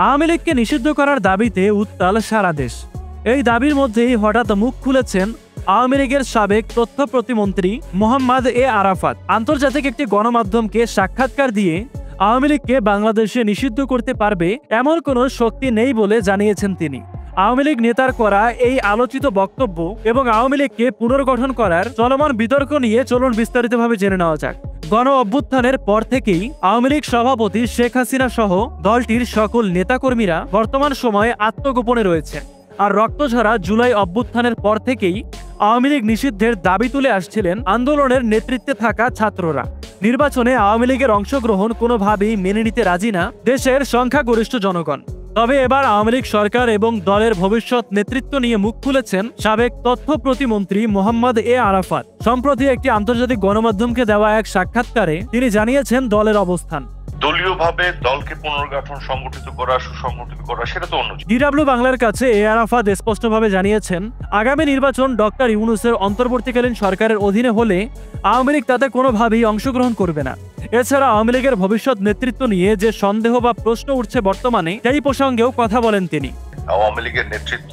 আওয়ামী লীগকে নিষিদ্ধ করার দাবিতে উত্তাল সারা দেশ। এই দাবির মধ্যেই হঠাৎ মুখ খুলেছেন আওয়ামী লীগের সাবেক তথ্য প্রতিমন্ত্রী মোহাম্মদ এ আরাফাত। আন্তর্জাতিক একটি গণমাধ্যমকে সাক্ষাৎকার দিয়ে আওয়ামী লীগকে বাংলাদেশে নিষিদ্ধ করতে পারবে এমন কোনো শক্তি নেই বলে জানিয়েছেন তিনি। আওয়ামী লীগ নেতার করা এই আলোচিত বক্তব্য এবং আওয়ামী লীগকে পুনর্গঠন করার চলমান বিতর্ক নিয়ে চলুন বিস্তারিতভাবে জেনে নেওয়া যাক। গণ অভ্যুত্থানের পর থেকেই আওয়ামী লীগ সভাপতি শেখ হাসিনা সহ দলটির সকল নেতাকর্মীরা বর্তমান সময়ে আত্মগোপনে রয়েছে। আর রক্তঝরা জুলাই অভ্যুত্থানের পর থেকেই আওয়ামী লীগ নিষিদ্ধের দাবি তুলে আসছিলেন আন্দোলনের নেতৃত্বে থাকা ছাত্ররা। নির্বাচনে আওয়ামী লীগের অংশগ্রহণ কোনোভাবেই মেনে নিতে রাজি না দেশের সংখ্যাগরিষ্ঠ জনগণ। তবে এবার আওয়ামী লীগ সরকার এবং দলের ভবিষ্যৎ নেতৃত্ব নিয়ে মুখ খুলেছেন সাবেক তথ্য প্রতিমন্ত্রী মোহাম্মদ এ আরাফাত। সম্প্রতি একটি আন্তর্জাতিক গণমাধ্যমকে দেওয়া এক সাক্ষাৎকারে তিনি জানিয়েছেন দলের অবস্থান। দলীয়ভাবে দলকে পুনর্গঠন, সংগঠিত করা, সুসংগঠিত করা, সেটা তো অন্য। ডিডব্লিউ বাংলার কাছে এ আরাফাত স্পষ্টভাবে জানিয়েছেন, আগামী নির্বাচন ডক্টর ইউনূসের অন্তর্বর্তীকালীন সরকারের অধীনে হলে আওয়ামী লীগ তাতে কোনোভাবেই অংশগ্রহণ করবে না। এছাড়া আওয়ামী লীগের ভবিষ্যৎ নেতৃত্ব নিয়ে যে সন্দেহ বা প্রশ্ন উঠছে বর্তমানে, সেই প্রসঙ্গেও কথা বলেন তিনি। আওয়ামী লীগের নেতৃত্ব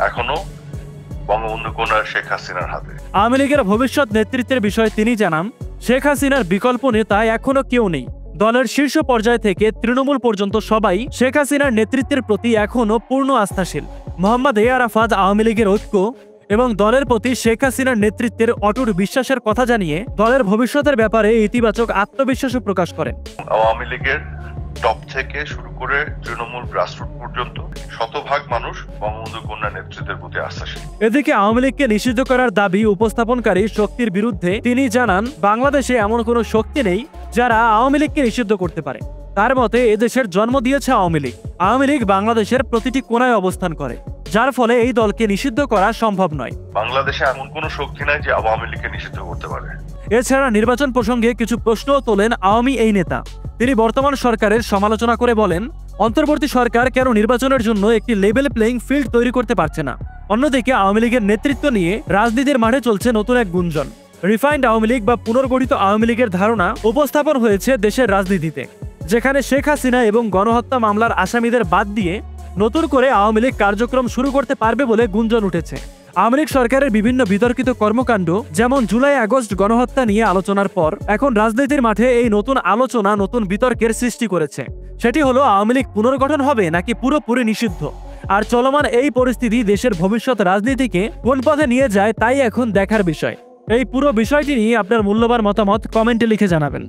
এখনো বঙ্গবন্ধু কন্যা শেখ হাসিনার হাতে। আওয়ামী লীগের ভবিষ্যৎ নেতৃত্বের বিষয়ে তিনি জানান, শেখ হাসিনার বিকল্প নেতা এখনো কেউ নেই। দলের শীর্ষ পর্যায় থেকে তৃণমূল পর্যন্ত সবাই শেখ হাসিনার নেতৃত্বের প্রতি এখনো পূর্ণ আস্থাশীল। মোহাম্মদ এ আরাফাত আওয়ামী লীগের ঐক্য এবং দলের প্রতি শেখ হাসিনার নেতৃত্বের অটুট বিশ্বাসের কথা জানিয়ে দলের ভবিষ্যতের ব্যাপারে ইতিবাচক আত্মবিশ্বাসও প্রকাশ করেন। আওয়ামী লীগের টপ থেকে শুরু করে তৃণমূল গ্রাসরুট পর্যন্ত শতভাগ মানুষ বঙ্গবন্ধু কন্যা নেতৃত্বের প্রতি আস্থাশীল। এদিকে আওয়ামী লীগকে নিষিদ্ধ করার দাবি উপস্থাপনকারী শক্তির বিরুদ্ধে তিনি জানান, বাংলাদেশে এমন কোনো শক্তি নেই যারা আওয়ামী লীগকে নিষিদ্ধ করতে পারে। তার মতে এদেশের জন্ম দিয়েছে আওয়ামী লীগ। আওয়ামী লীগ বাংলাদেশের প্রতিটি কোণায় অবস্থান করে, যার ফলে এই দলকে নিষিদ্ধ করা সম্ভব নয়। বাংলাদেশে এমন কোনো শক্তি নাই যে আওয়ামী লীগকে নিষিদ্ধ করতে পারে। এছাড়া নির্বাচন প্রসঙ্গে কিছু প্রশ্নও তোলেন আওয়ামী এই নেতা। তিনি বর্তমান সরকারের সমালোচনা করে বলেন, অন্তর্বর্তী সরকার কেন নির্বাচনের জন্য একটি লেভেল প্লেইং ফিল্ড তৈরি করতে পারছে না। অন্যদিকে আওয়ামী লীগের নেতৃত্ব নিয়ে রাজনীতির মাঠে চলছে নতুন এক গুঞ্জন। রিফাইন্ড আওয়ামী লীগ বা পুনর্গঠিত আওয়ামী লীগের ধারণা উপস্থাপন হয়েছে দেশের রাজনীতিতে, যেখানে শেখ হাসিনা এবং গণহত্যা মামলার আসামিদের বাদ দিয়ে নতুন করে আওয়ামী লীগ কার্যক্রম শুরু করতে পারবে বলে গুঞ্জন উঠেছে। আওয়ামী লীগ সরকারের বিভিন্ন বিতর্কিত কর্মকাণ্ড, যেমন জুলাই আগস্ট গণহত্যা নিয়ে আলোচনার পর এখন রাজনীতির মাঠে এই নতুন আলোচনা নতুন বিতর্কের সৃষ্টি করেছে। সেটি হলো আওয়ামী লীগ পুনর্গঠন হবে নাকি পুরোপুরি নিষিদ্ধ। আর চলমান এই পরিস্থিতি দেশের ভবিষ্যৎ রাজনীতিকে কোন পথে নিয়ে যায় তাই এখন দেখার বিষয়। এই পুরো বিষয়টি নিয়ে আপনার মূল্যবান মতামত কমেন্টে লিখে জানাবেন।